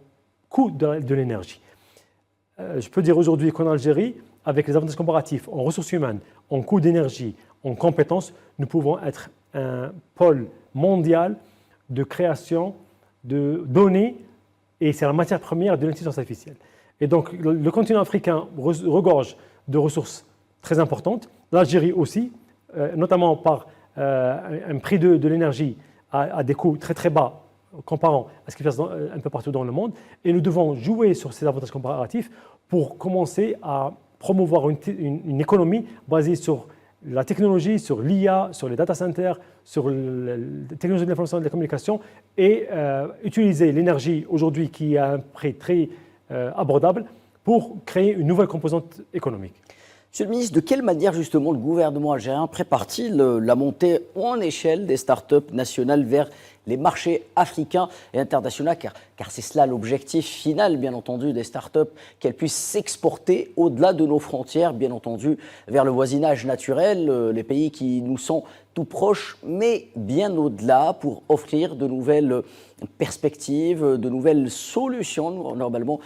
coût de l'énergie. Je peux dire aujourd'hui qu'en Algérie, avec les avantages comparatifs en ressources humaines, en coût d'énergie, en compétences, nous pouvons être un pôle mondial de création de données et c'est la matière première de l'intelligence artificielle. Et donc, le continent africain regorge de ressources très importantes, l'Algérie aussi, notamment par un prix de l'énergie à des coûts très très bas comparant à ce qui se passe un peu partout dans le monde. Et nous devons jouer sur ces avantages comparatifs pour commencer à promouvoir une économie basée sur la technologie, sur l'IA, sur les data centers, sur la technologie de l'information et de la communication et utiliser l'énergie aujourd'hui qui a un prix très abordable pour créer une nouvelle composante économique. Monsieur le ministre, de quelle manière justement le gouvernement algérien prépare-t-il la montée en échelle des startups nationales vers les marchés africains et internationaux, car c'est cela l'objectif final, bien entendu, des startups, qu'elles puissent s'exporter au-delà de nos frontières, bien entendu, vers le voisinage naturel, les pays qui nous sont tout proches, mais bien au-delà pour offrir de nouvelles perspectives, de nouvelles solutions, normalement,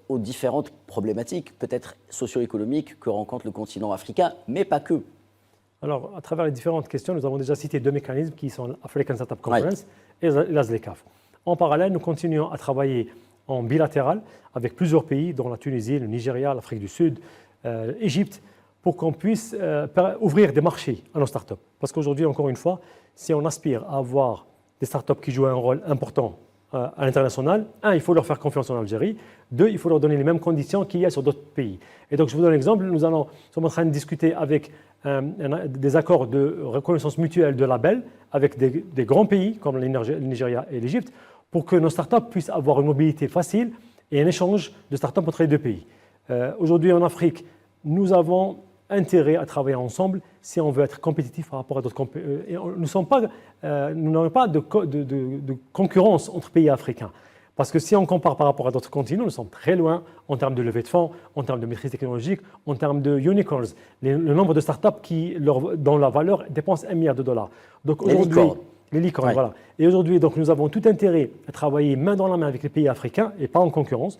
aux différentes problématiques, peut-être socio-économiques, que rencontre le continent africain, mais pas que. Alors, à travers les différentes questions, nous avons déjà cité 2 mécanismes qui sont l'African Startup Conference et l'ASLECAF. En parallèle, nous continuons à travailler en bilatéral avec plusieurs pays, dont la Tunisie, le Nigeria, l'Afrique du Sud, l'Égypte, pour qu'on puisse ouvrir des marchés à nos startups. Parce qu'aujourd'hui, encore une fois, si on aspire à avoir des startups qui jouent un rôle important à l'international, il faut leur faire confiance en Algérie. 2, il faut leur donner les mêmes conditions qu'il y a sur d'autres pays. Et donc, je vous donne un exemple. Nous sommes en train de discuter avec des accords de reconnaissance mutuelle de labels avec des grands pays comme le Nigeria et l'Égypte pour que nos startups puissent avoir une mobilité facile et un échange de startups entre les deux pays. Aujourd'hui en Afrique, nous avons intérêt à travailler ensemble si on veut être compétitif par rapport à d'autres nous n'avons pas de concurrence entre pays africains. Parce que si on compare par rapport à d'autres continents, nous sommes très loin en termes de levée de fonds, en termes de maîtrise technologique, en termes de unicorns, le nombre de startups dont la valeur dépense $1 milliard. Donc aujourd'hui, les licornes, ouais. Voilà. Et aujourd'hui, donc, nous avons tout intérêt à travailler main dans la main avec les pays africains et pas en concurrence.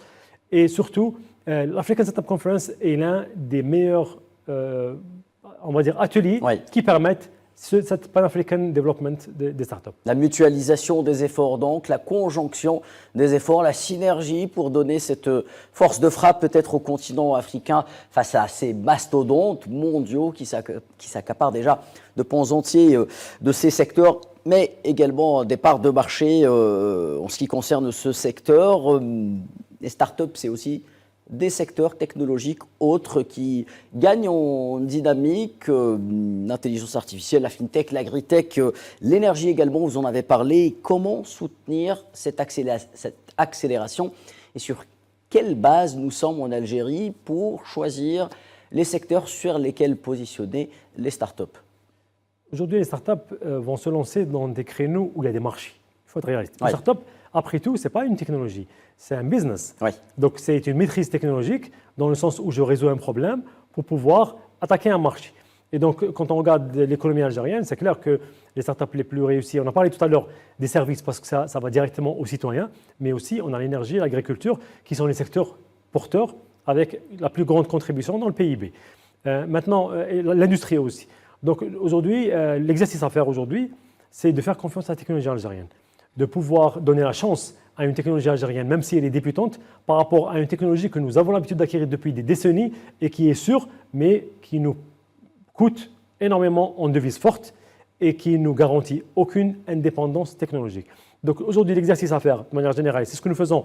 Et surtout, l'African Startup Conference est l'un des meilleurs, on va dire, ateliers qui permettent cette Pan-African Development des startups. La mutualisation des efforts, donc, la conjonction des efforts, la synergie pour donner cette force de frappe peut-être au continent africain face à ces mastodontes mondiaux qui s'accaparent déjà de pans entiers de ces secteurs, mais également des parts de marché en ce qui concerne ce secteur. Les startups, c'est aussi des secteurs technologiques autres qui gagnent en dynamique, l'intelligence artificielle, la fintech, l'agritech, l'énergie également, vous en avez parlé. Comment soutenir cette accélération et sur quelle base nous sommes en Algérie pour choisir les secteurs sur lesquels positionner les startups? Aujourd'hui, les startups vont se lancer dans des créneaux où il y a des marchés. Il faut être réaliste. Les startups, après tout, ce n'est pas une technologie, c'est un business. Donc, c'est une maîtrise technologique dans le sens où je résous un problème pour pouvoir attaquer un marché. Et donc, quand on regarde l'économie algérienne, c'est clair que les startups les plus réussies, on a parlé tout à l'heure des services parce que ça va directement aux citoyens, mais aussi on a l'énergie, l'agriculture qui sont les secteurs porteurs avec la plus grande contribution dans le PIB. Maintenant, l'industrie aussi. Donc aujourd'hui, l'exercice à faire aujourd'hui, c'est de faire confiance à la technologie algérienne, de pouvoir donner la chance à une technologie algérienne, même si elle est débutante, par rapport à une technologie que nous avons l'habitude d'acquérir depuis des décennies et qui est sûre, mais qui nous coûte énormément en devises fortes et qui ne nous garantit aucune indépendance technologique. Donc aujourd'hui, l'exercice à faire de manière générale, c'est ce que nous faisons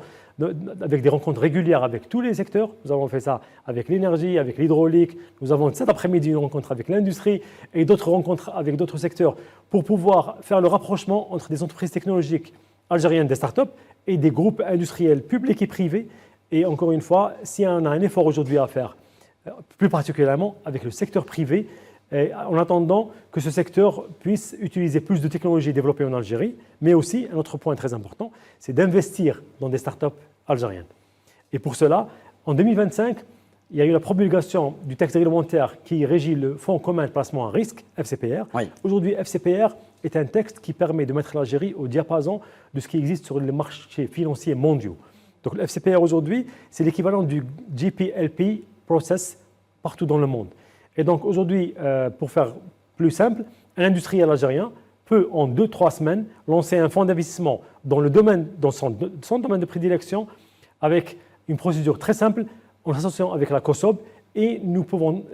avec des rencontres régulières avec tous les secteurs. Nous avons fait ça avec l'énergie, avec l'hydraulique. Nous avons cet après-midi une rencontre avec l'industrie et d'autres rencontres avec d'autres secteurs pour pouvoir faire le rapprochement entre des entreprises technologiques algériennes, des startups et des groupes industriels publics et privés. Et encore une fois, si on a un effort aujourd'hui à faire, plus particulièrement avec le secteur privé, en attendant que ce secteur puisse utiliser plus de technologies développées en Algérie, mais aussi, un autre point très important, c'est d'investir dans des startups algériennes. Et pour cela, en 2025, il y a eu la promulgation du texte réglementaire qui régit le Fonds commun de placement à risque, FCPR. Aujourd'hui, FCPR est un texte qui permet de mettre l'Algérie au diapason de ce qui existe sur les marchés financiers mondiaux. Donc le FCPR aujourd'hui, c'est l'équivalent du GPLP process partout dans le monde. Et donc aujourd'hui, pour faire plus simple, un industriel algérien peut en 2-3 semaines lancer un fonds d'investissement dans son domaine de prédilection avec une procédure très simple en associant avec la COSOB et nous pouvons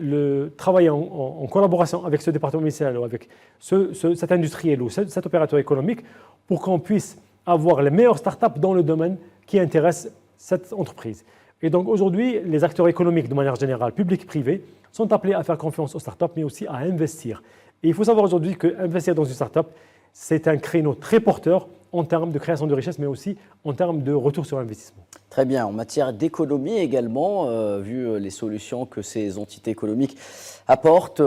travailler en collaboration avec ce département ministériel ou avec cet industriel ou cet opérateur économique pour qu'on puisse avoir les meilleures startups dans le domaine qui intéresse cette entreprise. Et donc aujourd'hui, les acteurs économiques de manière générale, publics et privés, sont appelés à faire confiance aux startups, mais aussi à investir. Et il faut savoir aujourd'hui qu'investir dans une startup, c'est un créneau très porteur en termes de création de richesse, mais aussi en termes de retour sur investissement. Très bien. En matière d'économie également, vu les solutions que ces entités économiques apportent,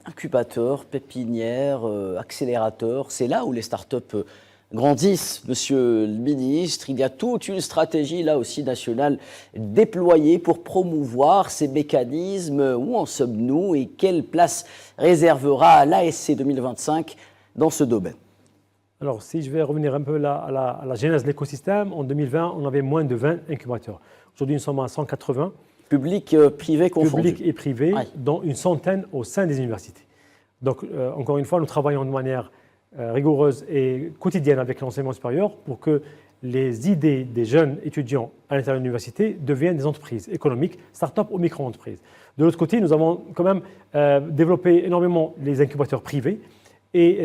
incubateurs, pépinières, accélérateurs, c'est là où les startups grandissent, monsieur le ministre. Il y a toute une stratégie là aussi nationale déployée pour promouvoir ces mécanismes. Où en sommes-nous et quelle place réservera l'ASC 2025 dans ce domaine? Alors, si je vais revenir un peu à la genèse de l'écosystème, en 2020, on avait moins de 20 incubateurs. Aujourd'hui, nous sommes à 180. Public, privé confondus. Public et privé, dont une centaine au sein des universités. Donc, encore une fois, nous travaillons de manière rigoureuse et quotidienne avec l'enseignement supérieur pour que les idées des jeunes étudiants à l'intérieur de l'université deviennent des entreprises économiques, start-up ou micro-entreprises. De l'autre côté, nous avons quand même développé énormément les incubateurs privés et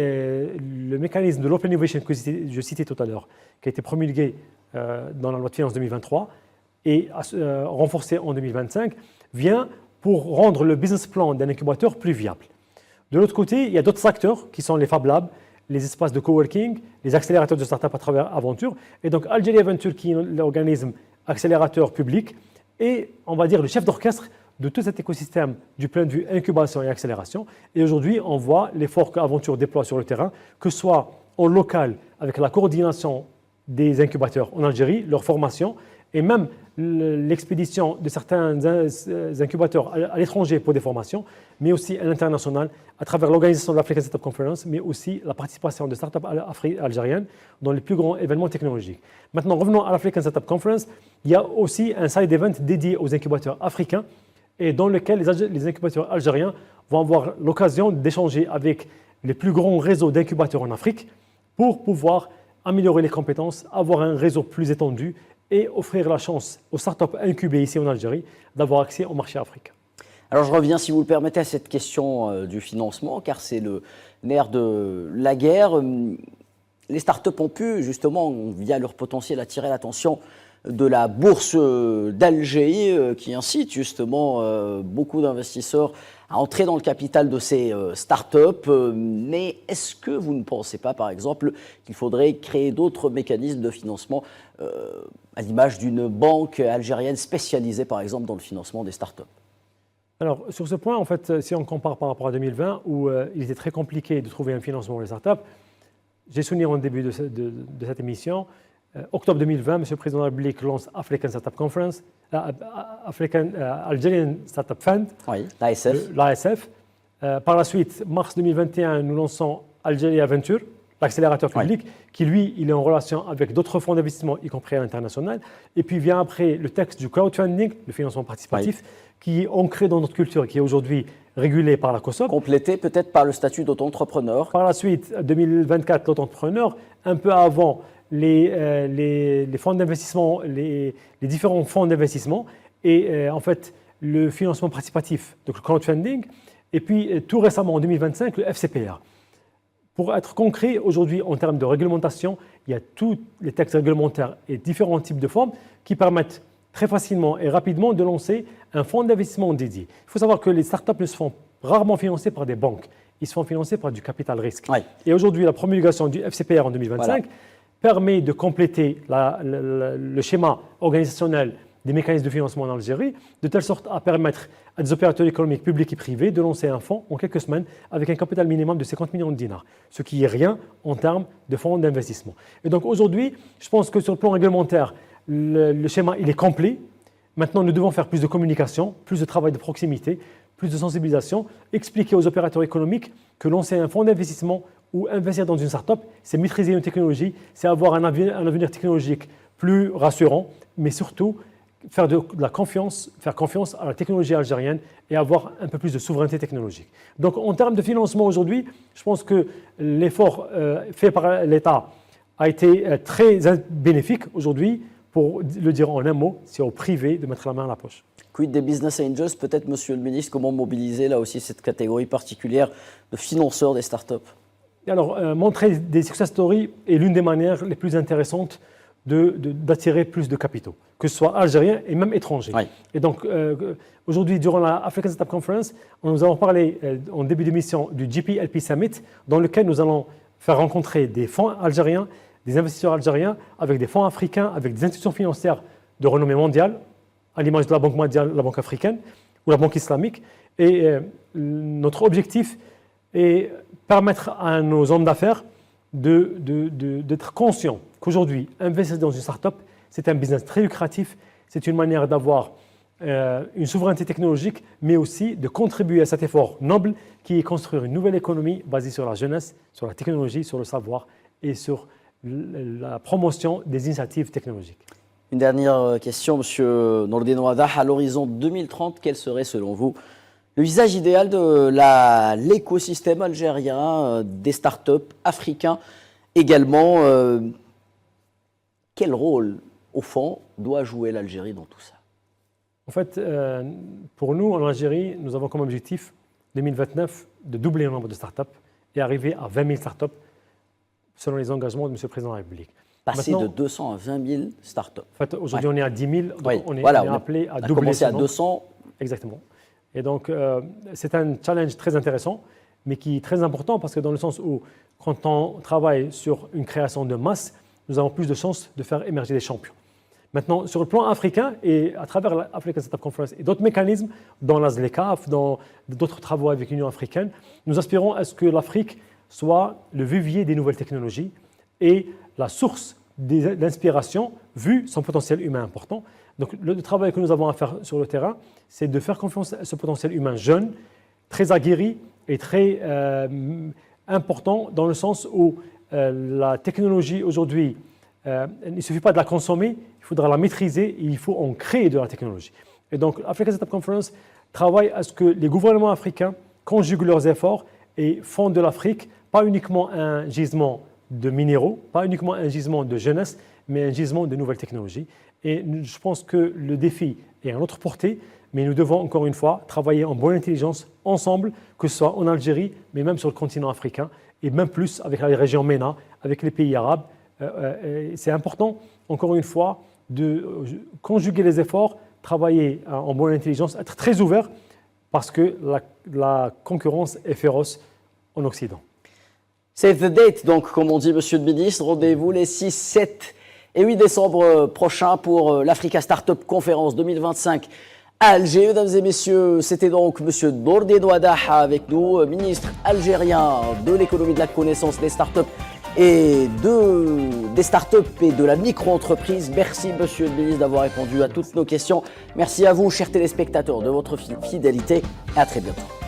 le mécanisme de l'Open Innovation que je citais tout à l'heure, qui a été promulgué dans la loi de finances 2023 et renforcé en 2025, vient pour rendre le business plan d'un incubateur plus viable. De l'autre côté, il y a d'autres acteurs qui sont les Fab Labs, les espaces de coworking, les accélérateurs de start-up à travers Aventure. Et donc Algeria Venture, qui est l'organisme accélérateur public, est, on va dire, le chef d'orchestre de tout cet écosystème du point de vue incubation et accélération. Et aujourd'hui, on voit l'effort qu'Aventure déploie sur le terrain, que ce soit en local avec la coordination des incubateurs en Algérie, leur formation, et même l'expédition de certains incubateurs à l'étranger pour des formations, mais aussi à l'international à travers l'organisation de l'African Startup Conference, mais aussi la participation de startups algériennes dans les plus grands événements technologiques. Maintenant, revenons à l'African Startup Conference. Il y a aussi un side event dédié aux incubateurs africains et dans lequel les incubateurs algériens vont avoir l'occasion d'échanger avec les plus grands réseaux d'incubateurs en Afrique pour pouvoir améliorer les compétences, avoir un réseau plus étendu et offrir la chance aux startups incubées ici en Algérie d'avoir accès au marché africain. Alors je reviens, si vous le permettez, à cette question du financement, car c'est le nerf de la guerre. Les startups ont pu, justement, via leur potentiel, attirer l'attention de la bourse d'Alger, qui incite justement beaucoup d'investisseurs à entrer dans le capital de ces startups. Mais est-ce que vous ne pensez pas, par exemple, qu'il faudrait créer d'autres mécanismes de financement à l'image d'une banque algérienne spécialisée, par exemple, dans le financement des startups? Alors, sur ce point, en fait, si on compare par rapport à 2020, où il était très compliqué de trouver un financement pour les startups, j'ai souligné au début de cette émission, octobre 2020, M. le Président de la République lance African Startup Conference, Algerian Startup Fund, oui, l'ASF. L'ASF. Par la suite, mars 2021, nous lançons Algeria Venture, l'accélérateur public, oui, qui lui, il est en relation avec d'autres fonds d'investissement, y compris à l'international. Et puis vient après le texte du crowdfunding, le financement participatif, oui, qui est ancré dans notre culture, qui est aujourd'hui régulé par la COSOP. Complété peut-être par le statut d'auto-entrepreneur. Par la suite, 2024, l'auto-entrepreneur, un peu avant les fonds d'investissement, les différents fonds d'investissement et en fait le financement participatif, donc le crowdfunding, et puis tout récemment en 2025, le FCPR. Pour être concret, aujourd'hui, en termes de réglementation, il y a tous les textes réglementaires et différents types de formes qui permettent très facilement et rapidement de lancer un fonds d'investissement dédié. Il faut savoir que les startups ne se font rarement financer par des banques, ils se font financer par du capital risque. Oui. Et aujourd'hui, la promulgation du FCPR en 2025 voilà, permet de compléter le schéma organisationnel des mécanismes de financement en Algérie, de telle sorte à permettre à des opérateurs économiques publics et privés de lancer un fonds en quelques semaines avec un capital minimum de 50 millions de dinars, ce qui est rien en termes de fonds d'investissement. Et donc aujourd'hui, je pense que sur le plan réglementaire, le schéma il est complet. Maintenant, nous devons faire plus de communication, plus de travail de proximité, plus de sensibilisation, expliquer aux opérateurs économiques que lancer un fonds d'investissement ou investir dans une start-up, c'est maîtriser une technologie, c'est avoir un avenir technologique plus rassurant, mais surtout faire faire confiance à la technologie algérienne et avoir un peu plus de souveraineté technologique. Donc en termes de financement aujourd'hui, je pense que l'effort fait par l'État a été très bénéfique aujourd'hui. Pour le dire en un mot, c'est au privé de mettre la main à la poche. Quid des business angels, peut-être, Monsieur le Ministre, comment mobiliser là aussi cette catégorie particulière de financeurs des startups? Alors, montrer des success stories est l'une des manières les plus intéressantes d'attirer plus de capitaux, que ce soit algériens et même étrangers. Oui. Et donc, aujourd'hui, durant la African Startup Conference, nous allons parler en début d'émission du GPLP Summit, dans lequel nous allons faire rencontrer des fonds algériens, des investisseurs algériens, avec des fonds africains, avec des institutions financières de renommée mondiale, à l'image de la Banque mondiale, la Banque africaine ou la Banque islamique. Et notre objectif est permettre à nos hommes d'affaires d'être conscients qu'aujourd'hui, investir dans une start-up, c'est un business très lucratif, c'est une manière d'avoir une souveraineté technologique, mais aussi de contribuer à cet effort noble qui est construire une nouvelle économie basée sur la jeunesse, sur la technologie, sur le savoir et sur la promotion des initiatives technologiques. Une dernière question, M. Nourdine Ouadah. À l'horizon 2030, quel serait selon vous le visage idéal de l'écosystème algérien, des startups africains également? Quel rôle, au fond, doit jouer l'Algérie dans tout ça? En fait, pour nous, en Algérie, nous avons comme objectif 2029 de doubler le nombre de startups et arriver à 20 000 startups selon les engagements de M. le Président de la République. Passer de 200 à 20 000 startups. En fait, aujourd'hui, on est à 10 000, donc oui, on est voilà, appelé à doubler. On a commencé à 200. Exactement. Et donc, c'est un challenge très intéressant, mais qui est très important parce que dans le sens où, quand on travaille sur une création de masse, nous avons plus de chances de faire émerger des champions. Maintenant, sur le plan africain et à travers l'African Startup Conference et d'autres mécanismes, dans l'ASLECAF, dans d'autres travaux avec l'Union africaine, nous aspirons à ce que l'Afrique soit le vivier des nouvelles technologies et la source d'inspiration, vu son potentiel humain important. Donc, le travail que nous avons à faire sur le terrain, c'est de faire confiance à ce potentiel humain jeune, très aguerri et très important dans le sens où la technologie aujourd'hui, il ne suffit pas de la consommer, il faudra la maîtriser et il faut en créer de la technologie. Et donc, l'African Startup Conference travaille à ce que les gouvernements africains conjuguent leurs efforts et font de l'Afrique pas uniquement un gisement de minéraux, pas uniquement un gisement de jeunesse, mais un gisement de nouvelles technologies. Et je pense que le défi est à notre portée, mais nous devons encore une fois travailler en bonne intelligence ensemble, que ce soit en Algérie, mais même sur le continent africain, et même plus avec la région MENA, avec les pays arabes. C'est important, encore une fois, de conjuguer les efforts, travailler en bonne intelligence, être très ouvert, parce que la concurrence est féroce en Occident. Save the date, donc, comme on dit, monsieur le ministre. Rendez-vous les 6, 7 et 8 décembre prochains pour l'Africa Startup Conference 2025 à Alger. Mesdames et messieurs, c'était donc monsieur Nourdine Ouadaha avec nous, ministre algérien de l'économie de la connaissance, des startups et des startups et de la micro-entreprise. Merci, monsieur le ministre, d'avoir répondu à toutes nos questions. Merci à vous, chers téléspectateurs, de votre fidélité. À très bientôt.